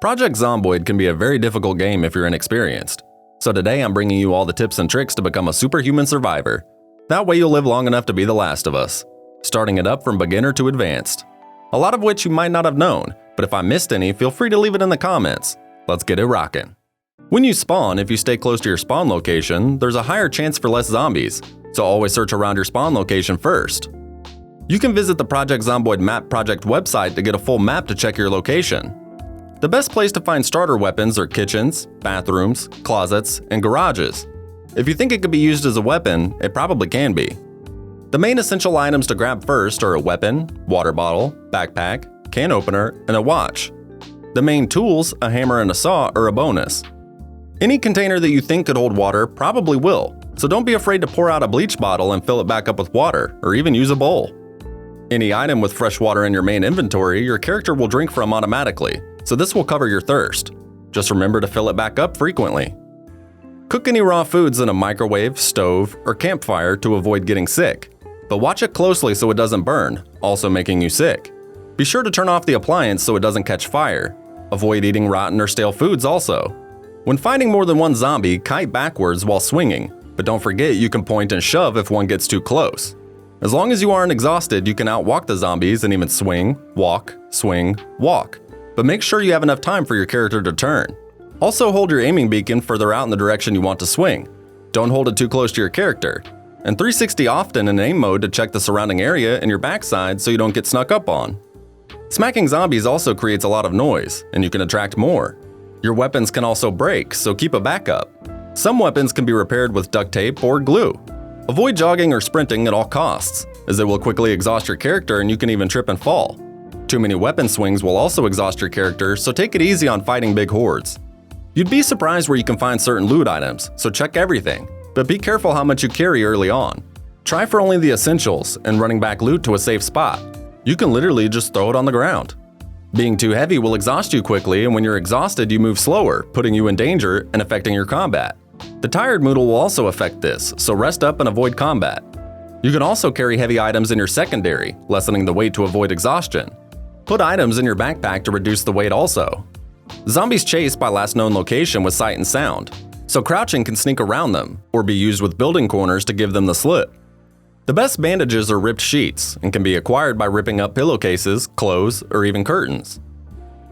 Project Zomboid can be a very difficult game if you're inexperienced. So today I'm bringing you all the tips and tricks to become a superhuman survivor. That way you'll live long enough to be the last of us, starting it up from beginner to advanced. A lot of which you might not have known, but if I missed any, feel free to leave it in the comments. Let's get it rockin'. When you spawn, if you stay close to your spawn location, there's a higher chance for less zombies, so always search around your spawn location first. You can visit the Project Zomboid map project website to get a full map to check your location. The best place to find starter weapons are kitchens, bathrooms, closets, and garages. If you think it could be used as a weapon, it probably can be. The main essential items to grab first are a weapon, water bottle, backpack, can opener, and a watch. The main tools, a hammer and a saw, are a bonus. Any container that you think could hold water probably will, so don't be afraid to pour out a bleach bottle and fill it back up with water, or even use a bowl. Any item with fresh water in your main inventory, your character will drink from automatically, so this will cover your thirst. Just remember to fill it back up frequently. Cook any raw foods in a microwave, stove, or campfire to avoid getting sick, but watch it closely so it doesn't burn, also making you sick. Be sure to turn off the appliance so it doesn't catch fire. Avoid eating rotten or stale foods also. When fighting more than one zombie, kite backwards while swinging, but don't forget you can point and shove if one gets too close. As long as you aren't exhausted, you can outwalk the zombies and even swing, walk, walk. But make sure you have enough time for your character to turn. Also hold your aiming beacon further out in the direction you want to swing. Don't hold it too close to your character. And 360 often in aim mode to check the surrounding area and your backside so you don't get snuck up on. Smacking zombies also creates a lot of noise, and you can attract more. Your weapons can also break, so keep a backup. Some weapons can be repaired with duct tape or glue. Avoid jogging or sprinting at all costs, as it will quickly exhaust your character and you can even trip and fall. Too many weapon swings will also exhaust your character, so take it easy on fighting big hordes. You'd be surprised where you can find certain loot items, so check everything, but be careful how much you carry early on. Try for only the essentials and running back loot to a safe spot. You can literally just throw it on the ground. Being too heavy will exhaust you quickly, and when you're exhausted you move slower, putting you in danger and affecting your combat. The tired mood will also affect this, so rest up and avoid combat. You can also carry heavy items in your secondary, lessening the weight to avoid exhaustion. Put items in your backpack to reduce the weight also. Zombies chase by last known location with sight and sound, so crouching can sneak around them, or be used with building corners to give them the slip. The best bandages are ripped sheets, and can be acquired by ripping up pillowcases, clothes, or even curtains.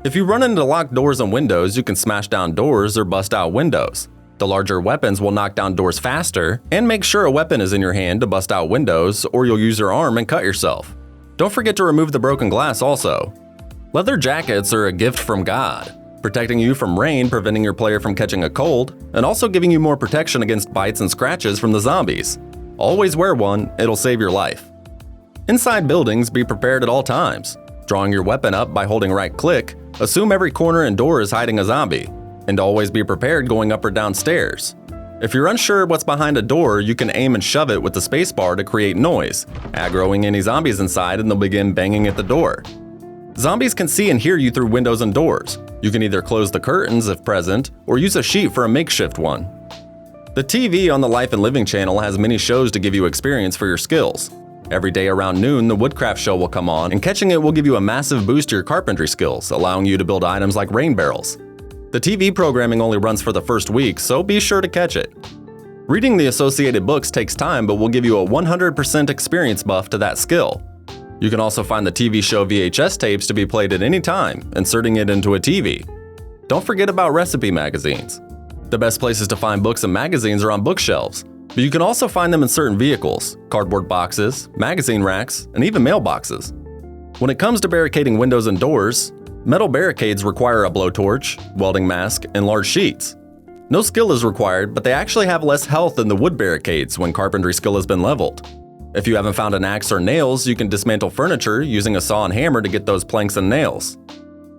If you run into locked doors and windows, you can smash down doors or bust out windows. The larger weapons will knock down doors faster, and make sure a weapon is in your hand to bust out windows, or you'll use your arm and cut yourself. Don't forget to remove the broken glass also. Leather jackets are a gift from God, protecting you from rain, preventing your player from catching a cold, and also giving you more protection against bites and scratches from the zombies. Always wear one, it'll save your life. Inside buildings, be prepared at all times. Drawing your weapon up by holding right click, assume every corner and door is hiding a zombie, and always be prepared going up or down stairs. If you're unsure what's behind a door, you can aim and shove it with the spacebar to create noise, aggroing any zombies inside and they'll begin banging at the door. Zombies can see and hear you through windows and doors. You can either close the curtains if present, or use a sheet for a makeshift one. The TV on the Life and Living channel has many shows to give you experience for your skills. Every day around noon, the Woodcraft show will come on, and catching it will give you a massive boost to your carpentry skills, allowing you to build items like rain barrels. The TV programming only runs for the first week, so be sure to catch it. Reading the associated books takes time, but will give you a 100% experience buff to that skill. You can also find the TV show VHS tapes to be played at any time, inserting it into a TV. Don't forget about recipe magazines. The best places to find books and magazines are on bookshelves, but you can also find them in certain vehicles, cardboard boxes, magazine racks, and even mailboxes. When it comes to barricading windows and doors, metal barricades require a blowtorch, welding mask, and large sheets. No skill is required, but they actually have less health than the wood barricades when carpentry skill has been leveled. If you haven't found an axe or nails, you can dismantle furniture using a saw and hammer to get those planks and nails.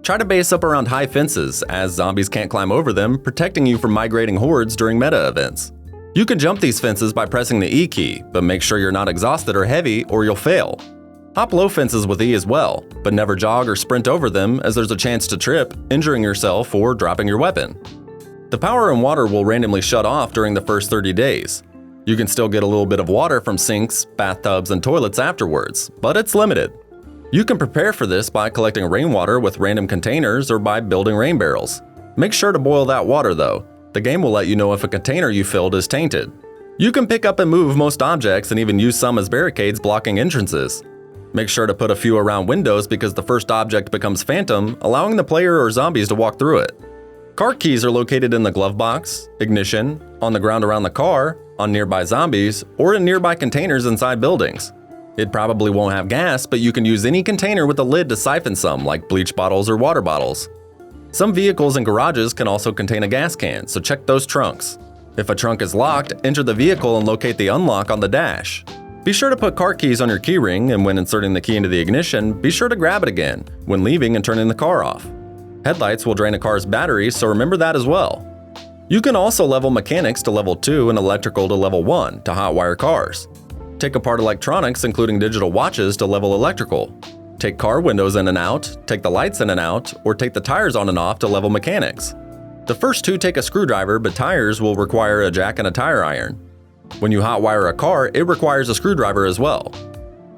Try to base up around high fences, as zombies can't climb over them, protecting you from migrating hordes during meta events. You can jump these fences by pressing the E key, but make sure you're not exhausted or heavy or you'll fail. Hop low fences with E as well, but never jog or sprint over them, as there's a chance to trip, injuring yourself or dropping your weapon. The power and water will randomly shut off during the first 30 days. You can still get a little bit of water from sinks, bathtubs, and toilets afterwards, but it's limited. You can prepare for this by collecting rainwater with random containers or by building rain barrels. Make sure to boil that water though. The game will let you know if a container you filled is tainted. You can pick up and move most objects and even use some as barricades blocking entrances. Make sure to put a few around windows because the first object becomes phantom, allowing the player or zombies to walk through it. Car keys are located in the glove box, ignition, on the ground around the car, on nearby zombies, or in nearby containers inside buildings. It probably won't have gas, but you can use any container with a lid to siphon some, like bleach bottles or water bottles. Some vehicles and garages can also contain a gas can, so check those trunks. If a trunk is locked, enter the vehicle and locate the unlock on the dash. Be sure to put car keys on your keyring, and when inserting the key into the ignition, be sure to grab it again when leaving and turning the car off. Headlights will drain a car's battery, so remember that as well. You can also level mechanics to level 2 and electrical to level 1 to hotwire cars. Take apart electronics, including digital watches, to level electrical. Take car windows in and out, take the lights in and out, or take the tires on and off to level mechanics. The first two take a screwdriver, but tires will require a jack and a tire iron. When you hotwire a car, it requires a screwdriver as well.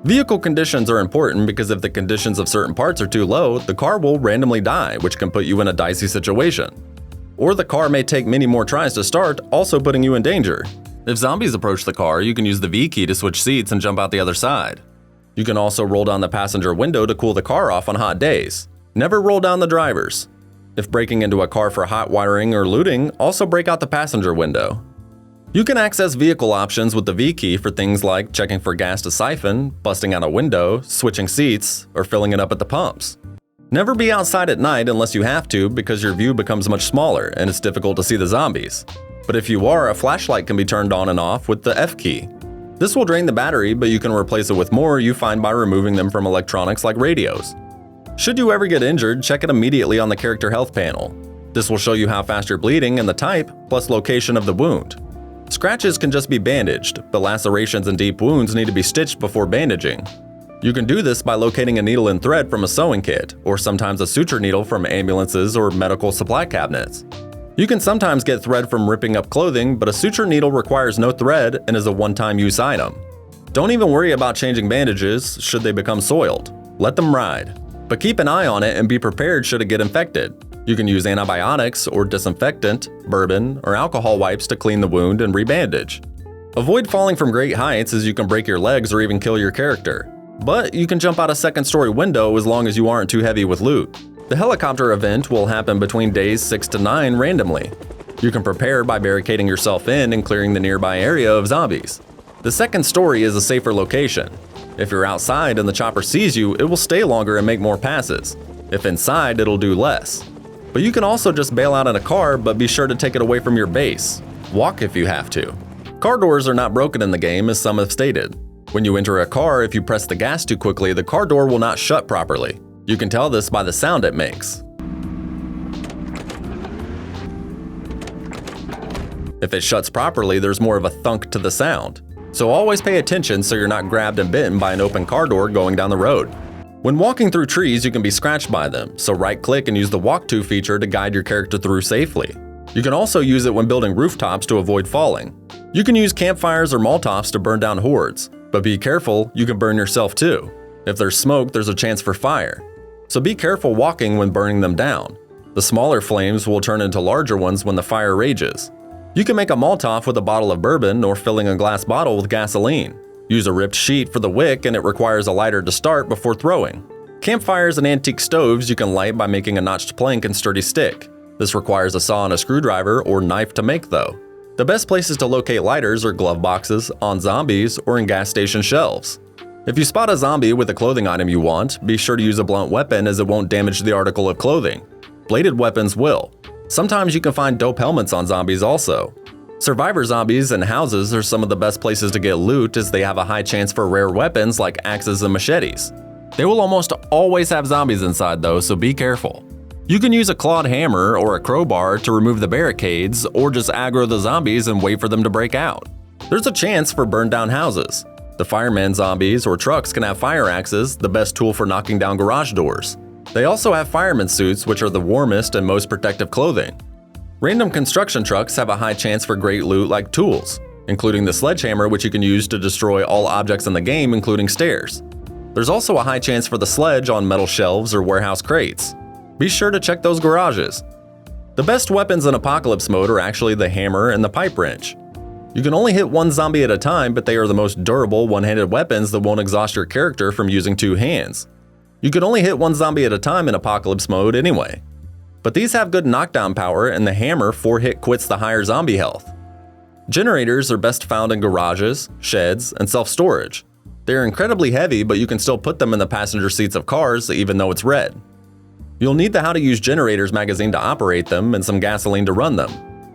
Vehicle conditions are important because if the conditions of certain parts are too low, the car will randomly die, which can put you in a dicey situation. Or the car may take many more tries to start, also putting you in danger. If zombies approach the car, you can use the V key to switch seats and jump out the other side. You can also roll down the passenger window to cool the car off on hot days. Never roll down the driver's. If breaking into a car for hot wiring or looting, also break out the passenger window. You can access vehicle options with the V key for things like checking for gas to siphon, busting out a window, switching seats, or filling it up at the pumps. Never be outside at night unless you have to because your view becomes much smaller and it's difficult to see the zombies. But if you are, a flashlight can be turned on and off with the F key. This will drain the battery, but you can replace it with more you find by removing them from electronics like radios. Should you ever get injured, check it immediately on the character health panel. This will show you how fast you're bleeding and the type, plus location of the wound. Scratches can just be bandaged, but lacerations and deep wounds need to be stitched before bandaging. You can do this by locating a needle and thread from a sewing kit, or sometimes a suture needle from ambulances or medical supply cabinets. You can sometimes get thread from ripping up clothing, but a suture needle requires no thread and is a one-time use item. Don't even worry about changing bandages should they become soiled. Let them ride. But keep an eye on it and be prepared should it get infected. You can use antibiotics or disinfectant, bourbon, or alcohol wipes to clean the wound and rebandage. Avoid falling from great heights as you can break your legs or even kill your character. But you can jump out a second-story window as long as you aren't too heavy with loot. The helicopter event will happen between days 6 to 9 randomly. You can prepare by barricading yourself in and clearing the nearby area of zombies. The second story is a safer location. If you're outside and the chopper sees you, it will stay longer and make more passes. If inside, it'll do less. But you can also just bail out in a car, but be sure to take it away from your base. Walk if you have to. Car doors are not broken in the game, as some have stated. When you enter a car, if you press the gas too quickly, the car door will not shut properly. You can tell this by the sound it makes. If it shuts properly, there's more of a thunk to the sound. So always pay attention so you're not grabbed and bitten by an open car door going down the road. When walking through trees, you can be scratched by them, so right-click and use the Walk To feature to guide your character through safely. You can also use it when building rooftops to avoid falling. You can use campfires or Molotovs to burn down hordes, but be careful, you can burn yourself too. If there's smoke, there's a chance for fire. So be careful walking when burning them down. The smaller flames will turn into larger ones when the fire rages. You can make a Molotov with a bottle of bourbon or filling a glass bottle with gasoline. Use a ripped sheet for the wick and it requires a lighter to start before throwing. Campfires and antique stoves you can light by making a notched plank and sturdy stick. This requires a saw and a screwdriver or knife to make though. The best places to locate lighters are glove boxes, on zombies, or in gas station shelves. If you spot a zombie with a clothing item you want, be sure to use a blunt weapon as it won't damage the article of clothing. Bladed weapons will. Sometimes you can find dope helmets on zombies also. Survivor zombies and houses are some of the best places to get loot as they have a high chance for rare weapons like axes and machetes. They will almost always have zombies inside though, so be careful. You can use a clawed hammer or a crowbar to remove the barricades or just aggro the zombies and wait for them to break out. There's a chance for burned down houses. The fireman zombies or trucks can have fire axes, the best tool for knocking down garage doors. They also have fireman suits, which are the warmest and most protective clothing. Random construction trucks have a high chance for great loot like tools, including the sledgehammer which you can use to destroy all objects in the game including stairs. There's also a high chance for the sledge on metal shelves or warehouse crates. Be sure to check those garages. The best weapons in Apocalypse mode are actually the hammer and the pipe wrench. You can only hit one zombie at a time, but they are the most durable one-handed weapons that won't exhaust your character from using two hands. You can only hit one zombie at a time in Apocalypse mode anyway. But these have good knockdown power, and the hammer 4-hit quits the higher zombie health. Generators are best found in garages, sheds, and self-storage. They are incredibly heavy, but you can still put them in the passenger seats of cars even though it's red. You'll need the How to Use Generators magazine to operate them and some gasoline to run them.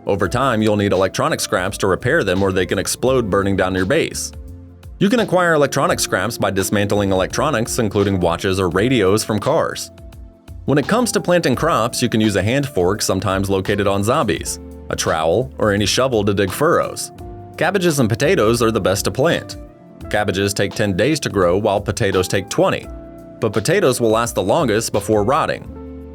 Over time, you'll need electronic scraps to repair them or they can explode burning down your base. You can acquire electronic scraps by dismantling electronics, including watches or radios from cars. When it comes to planting crops, you can use a hand fork sometimes located on zombies, a trowel, or any shovel to dig furrows. Cabbages and potatoes are the best to plant. Cabbages take 10 days to grow while potatoes take 20, but potatoes will last the longest before rotting.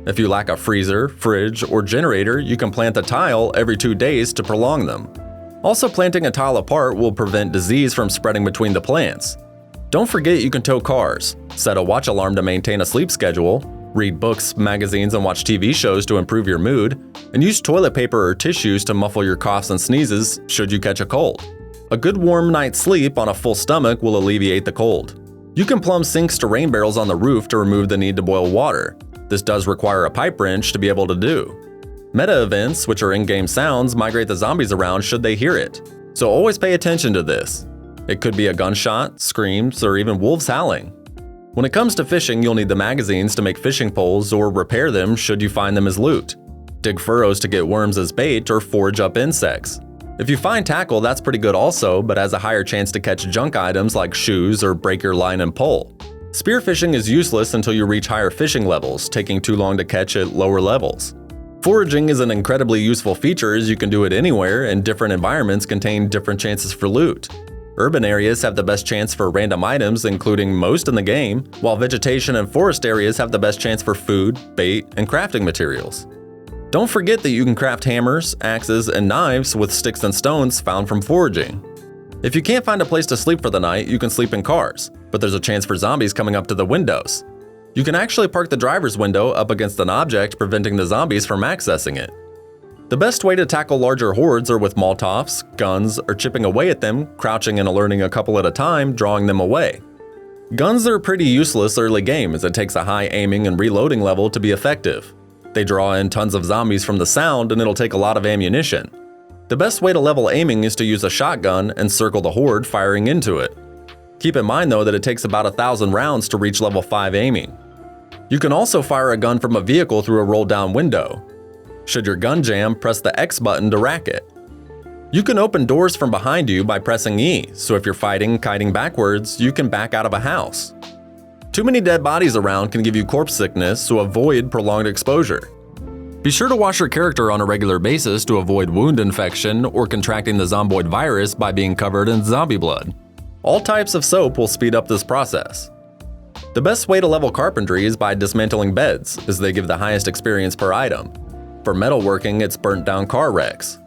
If you lack a freezer, fridge, or generator, you can plant a tile every 2 days to prolong them. Also, planting a tile apart will prevent disease from spreading between the plants. Don't forget you can tow cars, set a watch alarm to maintain a sleep schedule, read books, magazines, and watch TV shows to improve your mood, and use toilet paper or tissues to muffle your coughs and sneezes should you catch a cold. A good warm night's sleep on a full stomach will alleviate the cold. You can plumb sinks to rain barrels on the roof to remove the need to boil water. This does require a pipe wrench to be able to do. Meta events, which are in-game sounds, migrate the zombies around should they hear it, so always pay attention to this. It could be a gunshot, screams, or even wolves howling. When it comes to fishing, you'll need the magazines to make fishing poles or repair them should you find them as loot. Dig furrows to get worms as bait or forage up insects. If you find tackle, that's pretty good also, but has a higher chance to catch junk items like shoes or break your line and pole. Spearfishing is useless until you reach higher fishing levels, taking too long to catch at lower levels. Foraging is an incredibly useful feature as you can do it anywhere and different environments contain different chances for loot. Urban areas have the best chance for random items, including most in the game, while vegetation and forest areas have the best chance for food, bait, and crafting materials. Don't forget that you can craft hammers, axes, and knives with sticks and stones found from foraging. If you can't find a place to sleep for the night, you can sleep in cars, but there's a chance for zombies coming up to the windows. You can actually park the driver's window up against an object, preventing the zombies from accessing it. The best way to tackle larger hordes are with Molotovs, guns, or chipping away at them, crouching and alerting a couple at a time, drawing them away. Guns are pretty useless early game as it takes a high aiming and reloading level to be effective. They draw in tons of zombies from the sound and it'll take a lot of ammunition. The best way to level aiming is to use a shotgun and circle the horde firing into it. Keep in mind though that it takes about 1,000 rounds to reach level 5 aiming. You can also fire a gun from a vehicle through a roll down window. Should your gun jam, press the X button to rack it. You can open doors from behind you by pressing E, so if you're fighting, kiting backwards, you can back out of a house. Too many dead bodies around can give you corpse sickness, so avoid prolonged exposure. Be sure to wash your character on a regular basis to avoid wound infection or contracting the Zomboid virus by being covered in zombie blood. All types of soap will speed up this process. The best way to level carpentry is by dismantling beds, as they give the highest experience per item. For metalworking, it's burnt down car wrecks.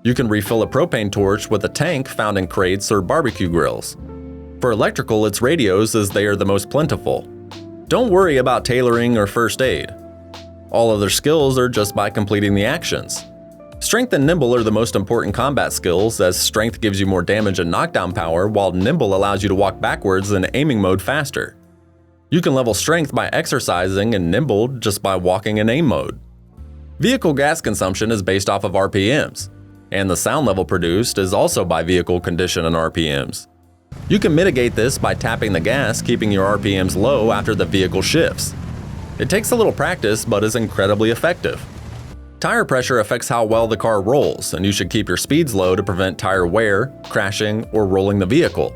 You can refill a propane torch with a tank found in crates or barbecue grills. For electrical, it's radios as they are the most plentiful. Don't worry about tailoring or first aid. All other skills are just by completing the actions. Strength and nimble are the most important combat skills, as strength gives you more damage and knockdown power, while nimble allows you to walk backwards in aiming mode faster. You can level strength by exercising and nimble just by walking in aim mode. Vehicle gas consumption is based off of RPMs, and the sound level produced is also by vehicle condition and RPMs. You can mitigate this by tapping the gas, keeping your RPMs low after the vehicle shifts. It takes a little practice, but is incredibly effective. Tire pressure affects how well the car rolls, and you should keep your speeds low to prevent tire wear, crashing, or rolling the vehicle.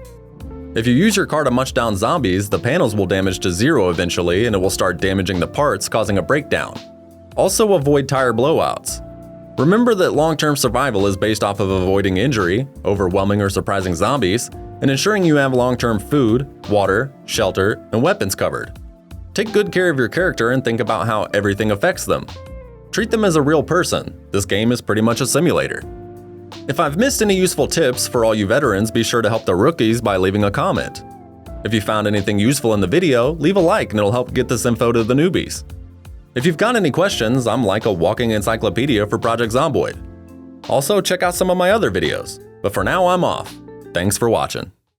If you use your car to munch down zombies, the panels will damage to 0 eventually, and it will start damaging the parts, causing a breakdown. Also avoid tire blowouts. Remember that long-term survival is based off of avoiding injury, overwhelming or surprising zombies, and ensuring you have long-term food, water, shelter, and weapons covered. Take good care of your character and think about how everything affects them. Treat them as a real person. This game is pretty much a simulator. If I've missed any useful tips for all you veterans, be sure to help the rookies by leaving a comment. If you found anything useful in the video, leave a like and it'll help get this info to the newbies. If you've got any questions, I'm like a walking encyclopedia for Project Zomboid. Also, check out some of my other videos. But for now, I'm off. Thanks for watching.